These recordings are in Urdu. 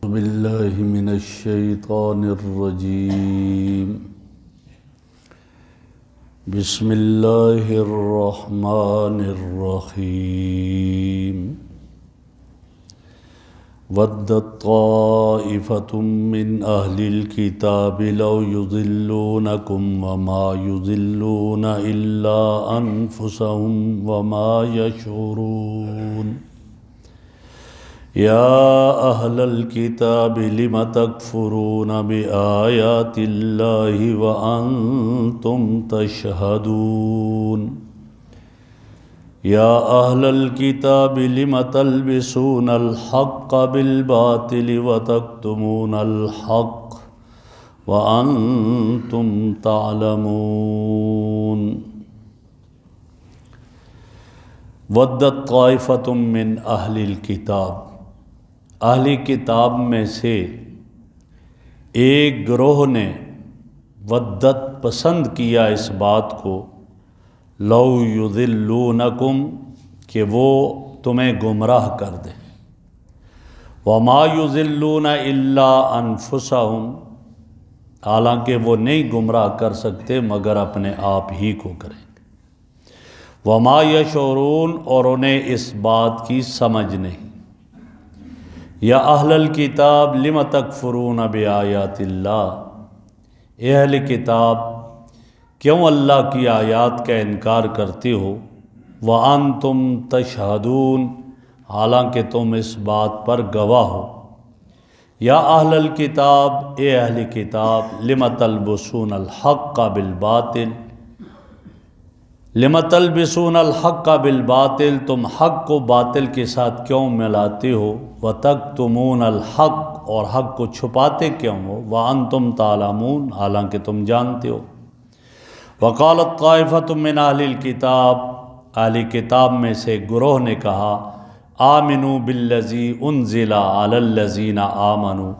باللہ من الشیطان الرجیم بسم اللہ الرحمن الرحیم ودت طائفة من اہل الکتاب لو یضلونکم وما یضلون الا انفسهم وما یشعرون یا اہل الکتاب لم تکفرون بآیات اللہ وانتم تشہدون یا اہل الکتاب لم تلبسون الحق بالباطل وتکتمون الحق وانتم تعلمون ودت طائفۃ من اہل الکتاب، اہل کتاب میں سے ایک گروہ نے ودت پسند کیا اس بات کو، لو یضلونکم کہ وہ تمہیں گمراہ کر دیں، وما یضلون الا انفسہم حالانکہ وہ نہیں گمراہ کر سکتے مگر اپنے آپ ہی کو کریں گے، وما یشعرون اور انہیں اس بات کی سمجھ نہیں۔ یا اہل الکتاب لم تکفرون بآیات اللہ، اے اہل کتاب کیوں اللہ کی آیات کا انکار کرتے ہو، وانتم تشہدون حالانکہ تم اس بات پر گواہ ہو۔ یا اہل الکتاب اے اہل کتاب لم تلبسون الحق بالباطل، لم تلبسون الحق بالباطل تم حق کو باطل کے ساتھ کیوں ملاتے ہو، وتکتمون الحق اور حق کو چھپاتے کیوں ہو، وانتم تعلمون حالانکہ تم جانتے ہو۔ وقالت طائفۃ من اہل الکتاب، اہل کتاب میں سے گروہ نے کہا، آمنوا بالذی انزل علی الذین آمنوا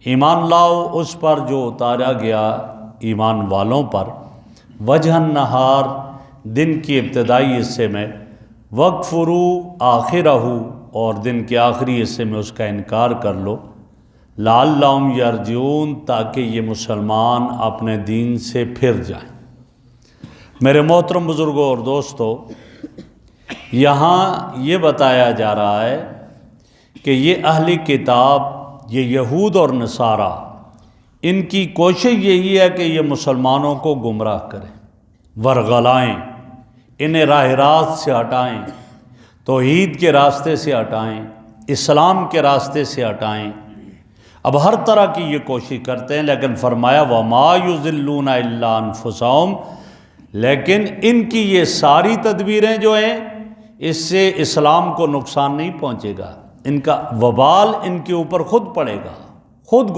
ایمان لاؤ اس پر جو اتارا گیا ایمان والوں پر، وجہ النہار دن کی ابتدائی حصے میں، وَاکْفُرُوا آخِرَہُ اور دن کے آخری حصے میں اس کا انکار کر لو، لَعَلَّهُمْ يَرْجِعُونَ تاکہ یہ مسلمان اپنے دین سے پھر جائیں۔ میرے محترم بزرگوں اور دوستو، یہاں یہ بتایا جا رہا ہے کہ یہ اہل کتاب، یہ یہود اور نصارہ، ان کی کوشش یہی ہے کہ یہ مسلمانوں کو گمراہ کریں، ورغلائیں، انہیں راہ راست سے ہٹائیں، توحید کے راستے سے ہٹائیں، اسلام کے راستے سے ہٹائیں۔ اب ہر طرح کی یہ کوشش کرتے ہیں، لیکن فرمایا وَمَا يُضِلُّونَ إِلَّا أَنفُسَهُمْ، لیکن ان کی یہ ساری تدبیریں جو ہیں اس سے اسلام کو نقصان نہیں پہنچے گا، ان کا وبال ان کے اوپر خود پڑے گا، خود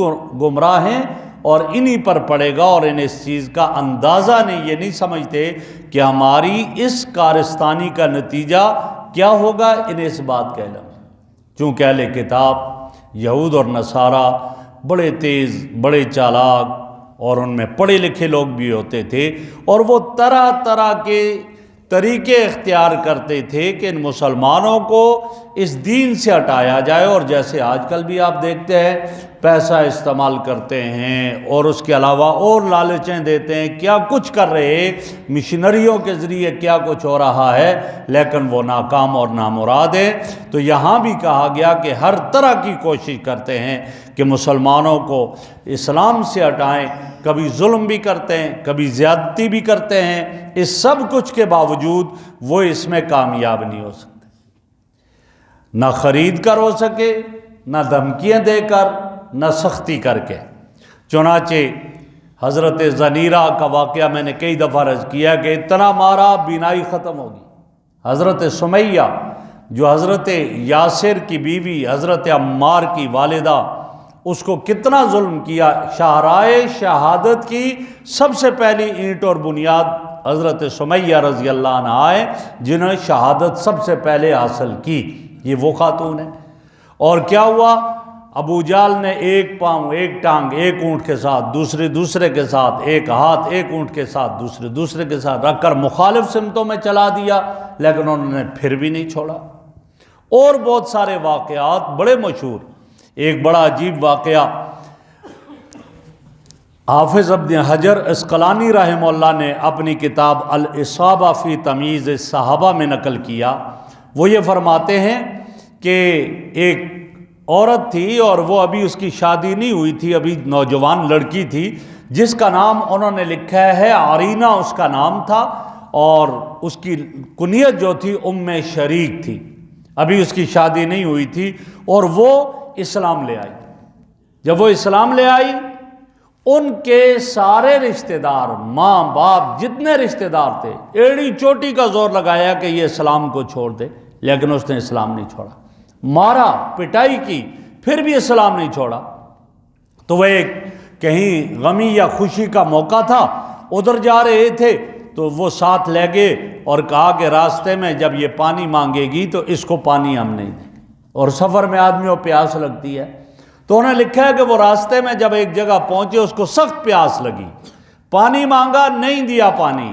گمراہ ہیں اور انہی پر پڑے گا، اور انہیں اس چیز کا اندازہ نہیں، یہ نہیں سمجھتے کہ ہماری اس کارستانی کا نتیجہ کیا ہوگا، انہیں اس بات کا علم ہے۔ چونکہ اہل کتاب یہود اور نصارہ بڑے تیز، بڑے چالاک اور ان میں پڑھے لکھے لوگ بھی ہوتے تھے، اور وہ طرح طرح کے طریقے اختیار کرتے تھے کہ ان مسلمانوں کو اس دین سے ہٹایا جائے، اور جیسے آج کل بھی آپ دیکھتے ہیں پیسہ استعمال کرتے ہیں اور اس کے علاوہ اور لالچیں دیتے ہیں، کیا کچھ کر رہے، مشنریوں کے ذریعے کیا کچھ ہو رہا ہے، لیکن وہ ناکام اور نامراد ہے۔ تو یہاں بھی کہا گیا کہ ہر طرح کی کوشش کرتے ہیں کہ مسلمانوں کو اسلام سے ہٹائیں، کبھی ظلم بھی کرتے ہیں، کبھی زیادتی بھی کرتے ہیں، اس سب کچھ کے باوجود وہ اس میں کامیاب نہیں ہو سکتے، نہ خرید کر ہو سکے، نہ دھمکیاں دے کر، نہ سختی کر کے۔ چنانچہ حضرت زنیرہ کا واقعہ میں نے کئی دفعہ عرض کیا کہ اتنا مارا بینائی ختم ہوگی۔ حضرت سمیہ جو حضرت یاسر کی بیوی، حضرت عمار کی والدہ، اس کو کتنا ظلم کیا۔ شاہراہ شہادت کی سب سے پہلی اینٹ اور بنیاد حضرت سمیہ رضی اللہ عنہ آئے، جنہوں نے شہادت سب سے پہلے حاصل کی، یہ وہ خاتون ہے۔ اور کیا ہوا، ابو جہل نے ایک پاؤں، ایک ٹانگ ایک اونٹ کے ساتھ، دوسرے کے ساتھ، ایک ہاتھ ایک اونٹ کے ساتھ، دوسرے کے ساتھ رکھ کر مخالف سمتوں میں چلا دیا، لیکن انہوں نے پھر بھی نہیں چھوڑا۔ اور بہت سارے واقعات بڑے مشہور، ایک بڑا عجیب واقعہ حافظ ابن حجر عسقلانی رحمہ اللہ نے اپنی کتاب الاصابہ فی تمییز الصحابہ میں نقل کیا۔ وہ یہ فرماتے ہیں کہ ایک عورت تھی اور وہ ابھی اس کی شادی نہیں ہوئی تھی، ابھی نوجوان لڑکی تھی، جس کا نام انہوں نے لکھا ہے عرینا اس کا نام تھا، اور اس کی کنیت جو تھی ام شریک تھی، ابھی اس کی شادی نہیں ہوئی تھی، اور وہ اسلام لے آئی۔ جب وہ اسلام لے آئی، ان کے سارے رشتہ دار، ماں باپ جتنے رشتہ دار تھے، ایڑی چوٹی کا زور لگایا کہ یہ اسلام کو چھوڑ دے، لیکن اس نے اسلام نہیں چھوڑا، مارا پٹائی کی، پھر بھی اسلام نہیں چھوڑا۔ تو وہ ایک کہیں غمی یا خوشی کا موقع تھا، ادھر جا رہے تھے تو وہ ساتھ لے گئے اور کہا کہ راستے میں جب یہ پانی مانگے گی تو اس کو پانی ہم نہیں دیں گے، اور سفر میں آدمی کو پیاس لگتی ہے۔ تو انہوں نے لکھا ہے کہ وہ راستے میں جب ایک جگہ پہنچے، اس کو سخت پیاس لگی، پانی مانگا، نہیں دیا پانی،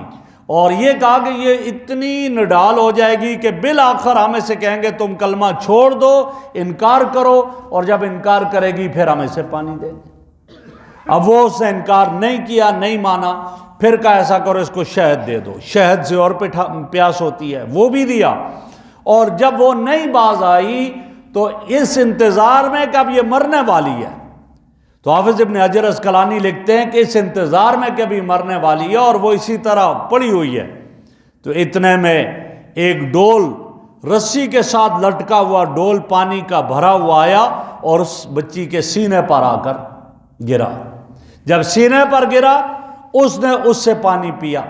اور یہ کہا کہ یہ اتنی نڈال ہو جائے گی کہ بالآخر ہمیں سے کہیں گے تم کلمہ چھوڑ دو، انکار کرو، اور جب انکار کرے گی پھر ہمیں سے پانی دے دیں۔ اب وہ اس نے انکار نہیں کیا، نہیں مانا، پھر کہا ایسا کرو اس کو شہد دے دو، شہد سے اور پیاس ہوتی ہے، وہ بھی دیا، اور جب وہ نہیں باز آئی تو اس انتظار میں کہ اب یہ مرنے والی ہے، تو حافظ ابن حجر عسقلانی لکھتے ہیں کہ اس انتظار میں کہ ابھی مرنے والی ہے اور وہ اسی طرح پڑی ہوئی ہے، تو اتنے میں ایک ڈول رسی کے ساتھ لٹکا ہوا ڈول پانی کا بھرا ہوا آیا اور اس بچی کے سینے پر آ کر گرا۔ جب سینے پر گرا، اس نے اس سے پانی پیا،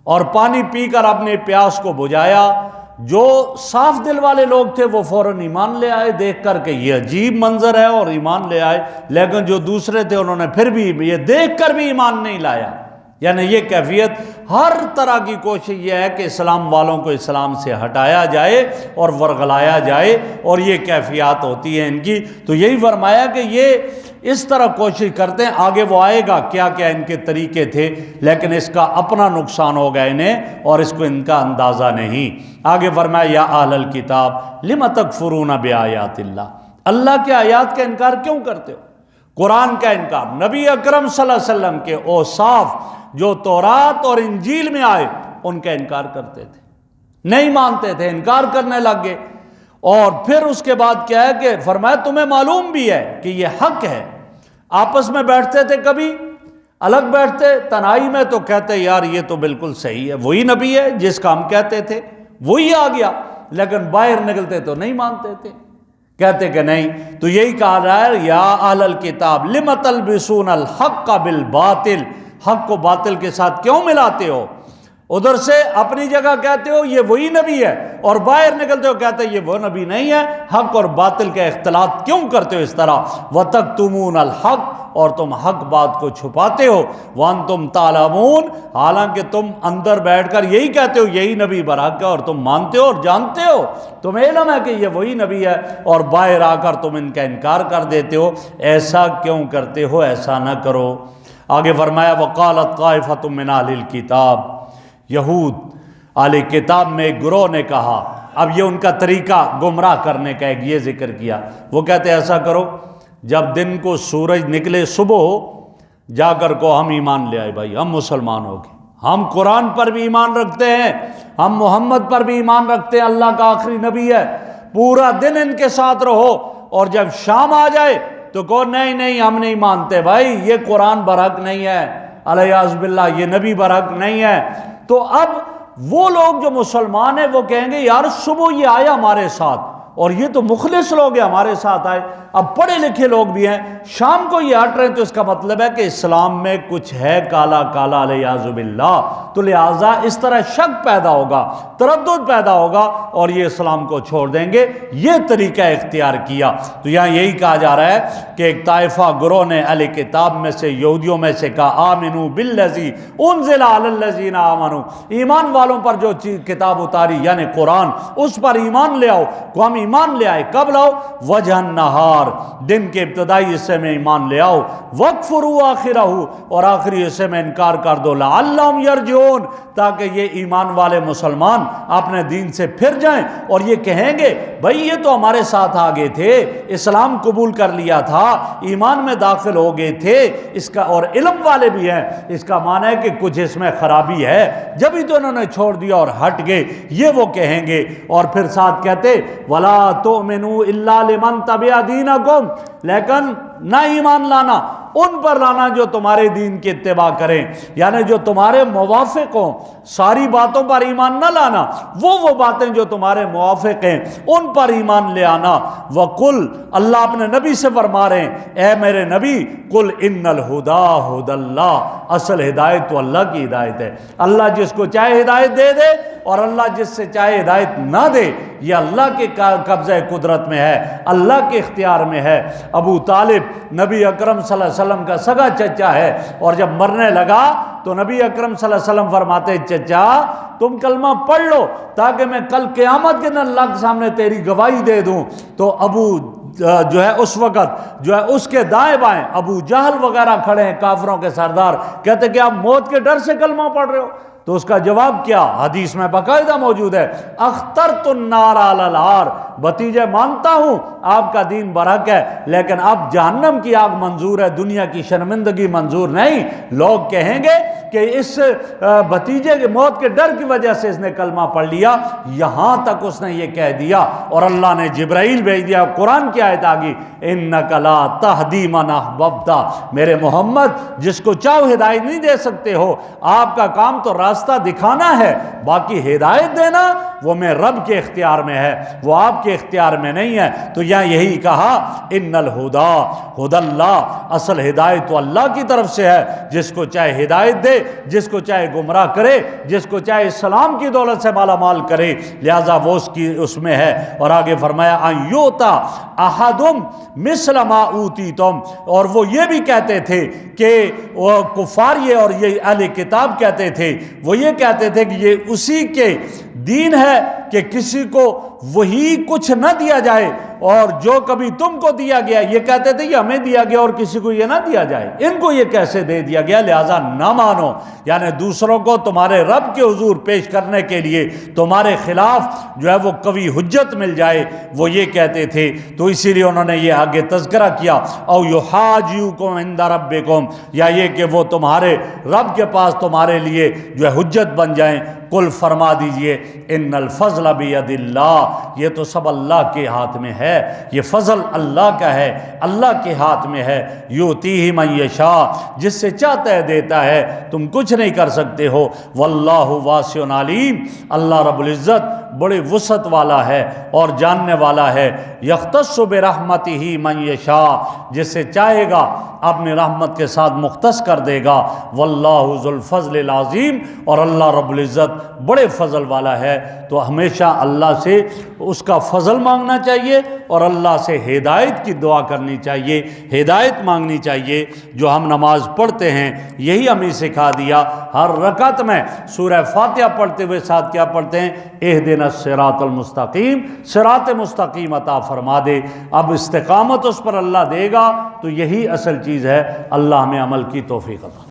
اور پانی پی کر اپنے پیاس کو بجھایا۔ جو صاف دل والے لوگ تھے وہ فوراً ایمان لے آئے دیکھ کر کہ یہ عجیب منظر ہے، اور ایمان لے آئے، لیکن جو دوسرے تھے انہوں نے پھر بھی یہ دیکھ کر بھی ایمان نہیں لایا۔ یعنی یہ کیفیت، ہر طرح کی کوشش یہ ہے کہ اسلام والوں کو اسلام سے ہٹایا جائے اور ورغلایا جائے، اور یہ کیفیات ہوتی ہے ان کی۔ تو یہی فرمایا کہ یہ اس طرح کوشش کرتے ہیں، آگے وہ آئے گا کیا کیا ان کے طریقے تھے، لیکن اس کا اپنا نقصان ہوگا انہیں، اور اس کو ان کا اندازہ نہیں۔ آگے فرمایا یا اہل الکتاب لم تکفرون بآیات اللہ، اللہ کے آیات کا انکار کیوں کرتے ہو؟ قرآن کا انکار، نبی اکرم صلی اللہ علیہ وسلم کے اوصاف جو تورات اور انجیل میں آئے ان کا انکار کرتے تھے، نہیں مانتے تھے، انکار کرنے لگ گئے۔ اور پھر اس کے بعد کیا ہے کہ فرمایا تمہیں معلوم بھی ہے کہ یہ حق ہے۔ آپس میں بیٹھتے تھے، کبھی الگ بیٹھتے، تنہائی میں تو کہتے یار یہ تو بالکل صحیح ہے، وہی نبی ہے جس کا ہم کہتے تھے، وہی آ گیا، لیکن باہر نکلتے تو نہیں مانتے تھے، کہتے کہ نہیں۔ تو یہی کہا رہا ہے یا اہل الکتاب لم تلبسون الحق بالباطل، حق کو باطل کے ساتھ کیوں ملاتے ہو؟ ادھر سے اپنی جگہ کہتے ہو یہ وہی نبی ہے، اور باہر نکلتے ہو کہتے ہیں یہ وہ نبی نہیں ہے۔ حق اور باطل کے اختلاط کیوں کرتے ہو اس طرح؟ وَتَكْتُمُونَ الْحَقَّ، اور تم حق بات کو چھپاتے ہو، وَأَنْتُمْ تَعْلَمُونَ، حالانکہ تم اندر بیٹھ کر یہی کہتے ہو یہی نبی برحق ہے، اور تم مانتے ہو اور جانتے ہو، تمہیں علم ہے کہ یہ وہی نبی ہے، اور باہر آ کر تم ان کا انکار کر دیتے ہو۔ ایسا کیوں کرتے ہو؟ ایسا نہ کرو۔ آگے فرمایا وَقَالَتْ طَائِفَةٌ مِّنْ أَهْلِ الْكِتَابِ، یہود اہل کتاب میں ایک گروہ نے کہا، اب یہ ان کا طریقہ گمراہ کرنے کا ایک یہ ذکر کیا، وہ کہتے ایسا کرو جب دن کو سورج نکلے صبح ہو، جا کر کو ہم ایمان لے آئے، بھائی ہم مسلمان ہو گئے، ہم قرآن پر بھی ایمان رکھتے ہیں، ہم محمد پر بھی ایمان رکھتے ہیں، اللہ کا آخری نبی ہے، پورا دن ان کے ساتھ رہو، اور جب شام آ جائے تو کہو نہیں نہیں ہم نہیں مانتے، بھائی یہ قرآن برحق نہیں ہے، الیاذ باللہ یہ نبی برحق نہیں ہے۔ تو اب وہ لوگ جو مسلمان ہیں وہ کہیں گے یار صبح یہ آیا ہمارے ساتھ، اور یہ تو مخلص لوگ ہیں ہمارے ساتھ آئے، اب پڑھے لکھے لوگ بھی ہیں، شام کو یہ ہٹ رہے ہیں، تو اس کا مطلب ہے کہ اسلام میں کچھ ہے کالا کالا الیاذ باللہ، تو لہٰذا اس طرح شک پیدا ہوگا، تردد پیدا ہوگا، اور یہ اسلام کو چھوڑ دیں گے۔ یہ طریقہ اختیار کیا۔ تو یہاں یہی کہا جا رہا ہے کہ ایک طائفہ گروہ نے اہل کتاب میں سے، یہودیوں میں سے کہا آمنوا بالذی انزل علی الذین آمنوا، ایمان والوں پر جو چیز کتاب اتاری یعنی قرآن، اس پر ایمان لے آؤ۔ کو ہم ایمان لے آئے. کب لاؤ؟ وجہ النہار، دن کے ابتدائی حصے میں ایمان لے آؤ. وَاکْفُرُوا آخِرَہُ، اور آخری حصے میں انکار کر دو. لَعَلَّهُمْ يَرْجِعُونَ، تاکہ یہ ایمان والے مسلمان اپنے دین سے پھر جائیں اور یہ کہیں گے بھئی یہ تو ہمارے ساتھ آگے تھے، اسلام قبول کر لیا تھا، ایمان میں داخل ہو گئے تھے، اس کا اور علم والے بھی ہیں، اس کا معنی ہے کہ کچھ اس میں خرابی ہے، جبھی تو انہوں نے چھوڑ دیا اور ہٹ گئے. یہ وہ کہیں گے. اور پھر ساتھ کہتے وَلَا تُؤْمِنُوا إِلَّا لِمَنْ تَبِعَ دِينَكُمْ، لیکن نہ ایمان لانا ان پر لانا جو تمہارے دین کی اتباع کریں، یعنی جو تمہارے موافق ہوں. ساری باتوں پر ایمان نہ لانا، وہ باتیں جو تمہارے موافق ہیں ان پر ایمان لے آنا. وَقُلْ، اللہ اپنے نبی سے فرما رہے ہیں اے میرے نبی، قُلْ إِنَّ الْهُدَىٰ هُدَى اللَّهِ، اصل ہدایت تو اللہ کی ہدایت ہے. اللہ جس کو چاہے ہدایت دے دے اور اللہ جس سے چاہے ہدایت نہ دے. یہ اللہ کے قبضہ قدرت میں ہے، اللہ کے اختیار میں ہے. ابو طالب نبی اکرم صلی اللہ علیہ وسلم کا سگا چچا ہے، اور جب مرنے لگا تو نبی اکرم صلی اللہ علیہ وسلم فرماتے چچا تم کلمہ پڑھ لو تاکہ میں کل قیامت کے دن اللہ کے سامنے تیری گواہی دے دوں. تو ابو جو ہے اس وقت جو ہے اس کے دائیں بائیں ابو جہل وغیرہ کھڑے ہیں، کافروں کے سردار، کہتے کہ آپ موت کے ڈر سے کلمہ پڑھ رہے ہو. تو اس کا جواب کیا؟ حدیث میں باقاعدہ موجود ہے، اخترت النار علی النار، بھتیجے مانتا ہوں آپ کا دین برحق ہے لیکن اب جہنم کی آگ منظور ہے، دنیا کی شرمندگی منظور نہیں. لوگ کہیں گے کہ اس بھتیجے کی موت کے ڈر کی وجہ سے اس نے کلمہ پڑھ لیا. یہاں تک اس نے یہ کہہ دیا اور اللہ نے جبرائیل بھیج دیا. قرآن کی آیت آگی انک لا تہدی من احببت، میرے محمد جس کو چاہو ہدایت نہیں دے سکتے ہو، آپ کا کام تو راستہ دکھانا ہے، باقی ہدایت دینا وہ میں رب کے اختیار میں ہے، وہ آپ کے اختیار میں نہیں ہے. تو یہاں یہی کہا ان الہدیٰ ہدی اللہ، اصل ہدایت تو اللہ کی طرف سے ہے، جس کو چاہے ہدایت دے، جس کو چاہے گمراہ کرے، جس کو چاہے اسلام کی دولت سے مالا مال کرے، لہذا وہ اس میں ہے. اور آگے فرمایا ان یؤتی احدم مثل ما اوتیتم، اور وہ یہ بھی کہتے تھے کہ وہ کفار یہ اور یہ اہل کتاب کہتے تھے، وہ یہ کہتے تھے کہ یہ اسی کے دین ہے کہ کسی کو وہی کچھ نہ دیا جائے، اور جو کبھی تم کو دیا گیا یہ کہتے تھے یہ ہمیں دیا گیا اور کسی کو یہ نہ دیا جائے. ان کو یہ کیسے دے دیا گیا، لہذا نہ مانو. یعنی دوسروں کو تمہارے رب کے حضور پیش کرنے کے لیے تمہارے خلاف جو ہے وہ قوی حجت مل جائے، وہ یہ کہتے تھے. تو اسی لیے انہوں نے یہ آگے تذکرہ کیا او یحاجوکم عند ربکم، یا یہ کہ وہ تمہارے رب کے پاس تمہارے لیے جو ہے حجت بن جائیں. قل فرما دیجئے ان الفضل بید اللہ، یہ تو سب اللہ کے ہاتھ میں ہے، یہ فضل اللہ کا ہے، اللہ کے ہاتھ میں ہے. یؤتیہ من یشاء، جس سے چاہتا ہے دیتا ہے، تم کچھ نہیں کر سکتے ہو. واللہ واسع علیم، اللہ رب العزت بڑے وسعت والا ہے اور جاننے والا ہے. یختص برحمتہ من یشاء، جس سے چاہے گا اپنی رحمت کے ساتھ مختص کر دے گا. واللہ ذو الفضل العظیم، اور اللہ رب العزت بڑے فضل والا ہے. تو ہمیشہ اللہ سے اس کا فضل مانگنا چاہیے اور اللہ سے ہدایت کی دعا کرنی چاہیے، ہدایت مانگنی چاہیے. جو ہم نماز پڑھتے ہیں یہی ہمیں سکھا دیا. ہر رکعت میں سورہ فاتحہ پڑھتے ہوئے ساتھ کیا پڑھتے ہیں؟ اہدنا الصراط المستقیم، صراط مستقیم عطا فرما دے. اب استقامت اس پر اللہ دے گا، تو یہی اصل چیز ہے. اللہ ہمیں عمل کی توفیق عطا